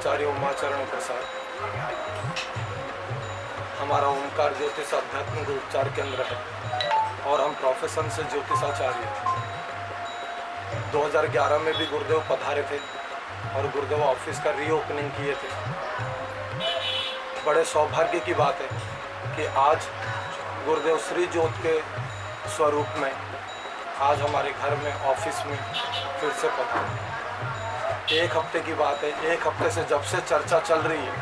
आचार्य उमाचरण प्रसाद। हमारा ओमकार ज्योतिष आध्यात्मिक उपचार केंद्र है और हम प्रोफेशन से ज्योतिषाचार्य हैं। 2011 में भी गुरुदेव पधारे थे और गुरुदेव ऑफिस का रीओपनिंग किए थे। बड़े सौभाग्य की बात है कि आज गुरुदेव श्री ज्योत के स्वरूप में आज हमारे घर में ऑफिस में फिर से पधारे। एक हफ्ते की बात है, एक हफ्ते से जब से चर्चा चल रही है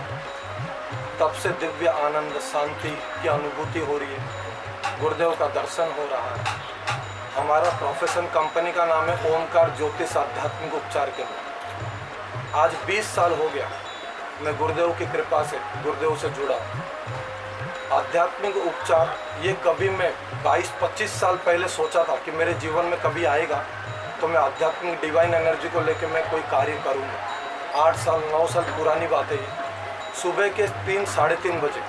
तब से दिव्य आनंद शांति की अनुभूति हो रही है। गुरुदेव का दर्शन हो रहा है। हमारा प्रोफेशन कंपनी का नाम है ओमकार ज्योतिष आध्यात्मिक उपचार केंद्र। आज 20 साल हो गया मैं गुरुदेव की कृपा से गुरुदेव से जुड़ा। आध्यात्मिक उपचार ये कभी मैं 22-25 साल पहले सोचा था कि मेरे जीवन में कभी आएगा तो मैं आध्यात्मिक डिवाइन एनर्जी को लेकर मैं कोई कार्य करूँगा। 8 साल 9 साल पुरानी बात है ये। सुबह के 3-3:30 बजे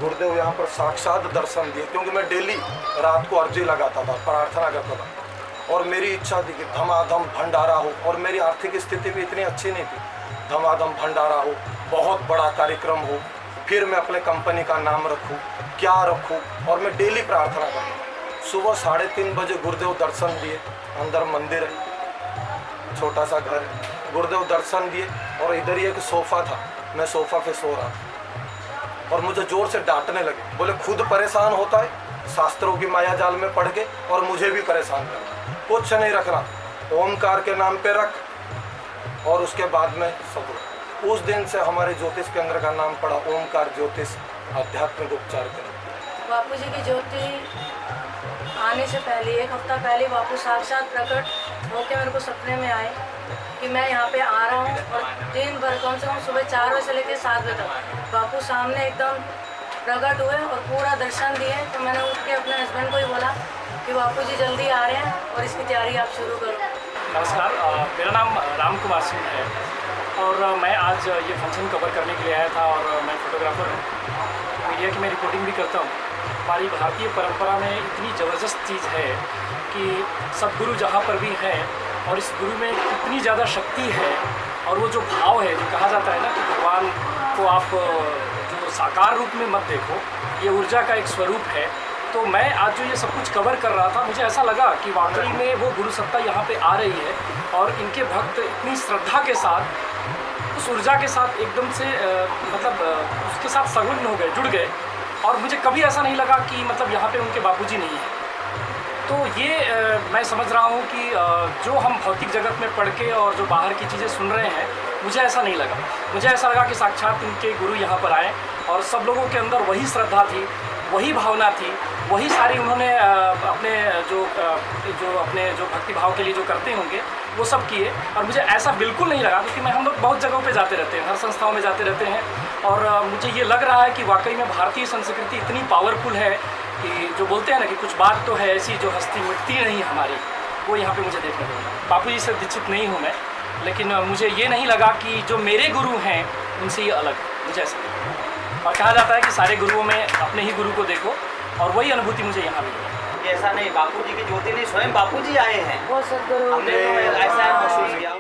गुरुदेव यहाँ पर साक्षात दर्शन दिए, क्योंकि मैं डेली रात को अर्जी लगाता था, प्रार्थना करता था और मेरी इच्छा थी कि धमाधम भंडारा हो। और मेरी आर्थिक स्थिति भी इतनी अच्छी नहीं थी, धमाधम भंडारा हो, बहुत बड़ा कार्यक्रम हो, फिर मैं अपने कंपनी का नाम रखूँ, क्या रखूँ, और मैं डेली प्रार्थना करता। सुबह 3:30 बजे गुरुदेव दर्शन दिए। अंदर मंदिर है, छोटा सा घर है। गुरुदेव दर्शन दिए और इधर ही एक सोफ़ा था, मैं सोफ़ा पे सो रहा था और मुझे ज़ोर से डांटने लगे। बोले खुद परेशान होता है शास्त्रों की माया जाल में पढ़ के और मुझे भी परेशान करना। कुछ नहीं रखना, ओमकार के नाम पे रख। और उसके बाद में सब उस दिन से हमारे ज्योतिष केंद्र का नाम पड़ा ओमकार ज्योतिष आध्यात्मिक उपचार केंद्र। बापू जी की ज्योति आने से पहले 1 हफ्ता पहले बापू साक्षात प्रकट होकर मेरे को सपने में आए कि मैं यहाँ पे आ रहा हूँ। और दिन भर कम से कम सुबह 4 बजे से लेकर 7 बजे तक बापू सामने एकदम प्रकट हुए और पूरा दर्शन दिए। तो मैंने उठ के अपने हस्बैंड को ही बोला कि बापू जी जल्दी आ रहे हैं और इसकी तैयारी आप शुरू करो। नमस्कार, मेरा नाम राम कुमार सिंह है और मैं आज ये फंक्शन कवर करने के लिए आया था और मैं फोटोग्राफर हूँ, मीडिया की मैं रिपोर्टिंग भी करता हूँ। हमारी भारतीय परंपरा में इतनी ज़बरदस्त चीज़ है कि सद्गुरु जहाँ पर भी हैं और इस गुरु में इतनी ज़्यादा शक्ति है और वो जो भाव है, जो कहा जाता है ना कि भगवान को आप जो साकार रूप में मत देखो, ये ऊर्जा का एक स्वरूप है। तो मैं आज जो ये सब कुछ कवर कर रहा था, मुझे ऐसा लगा कि वाकई में वो गुरु सत्ता यहाँ पे आ रही है और इनके भक्त इतनी श्रद्धा के साथ उस ऊर्जा के साथ एकदम से उसके साथ संलग्न हो गए, जुड़ गए। और मुझे कभी ऐसा नहीं लगा कि मतलब यहाँ पे उनके बापूजी नहीं है। तो ये मैं समझ रहा हूँ कि जो हम भौतिक जगत में पढ़ के और जो बाहर की चीज़ें सुन रहे हैं, मुझे ऐसा नहीं लगा। मुझे ऐसा लगा कि साक्षात इनके गुरु यहाँ पर आए और सब लोगों के अंदर वही श्रद्धा थी, वही भावना थी, वही सारी उन्होंने अपने जो भक्ति भाव के लिए जो करते होंगे वो सब किए। और मुझे ऐसा बिल्कुल नहीं लगा, क्योंकि हम लोग बहुत जगहों पे जाते रहते हैं, हर संस्थाओं में जाते रहते हैं और मुझे ये लग रहा है कि वाकई में भारतीय संस्कृति इतनी पावरफुल है कि जो बोलते हैं ना कि कुछ बात तो है ऐसी जो हस्ती मिटती नहीं हमारी, वो यहाँ पे मुझे देखने को मिला। बापू जी से दीक्षित नहीं हूँ मैं, लेकिन मुझे ये नहीं लगा कि जो मेरे गुरु हैं उनसे ये अलग है, मुझे ऐसा लगा। और कहा जाता है कि सारे गुरुओं में अपने ही गुरु को देखो, और वही अनुभूति मुझे यहाँ मिली। ऐसा नहीं, बापू जी की ज्योति नहीं, स्वयं बापू जी आए हैं। वो सद्गुरु हमने तो ऐसा महसूस किया।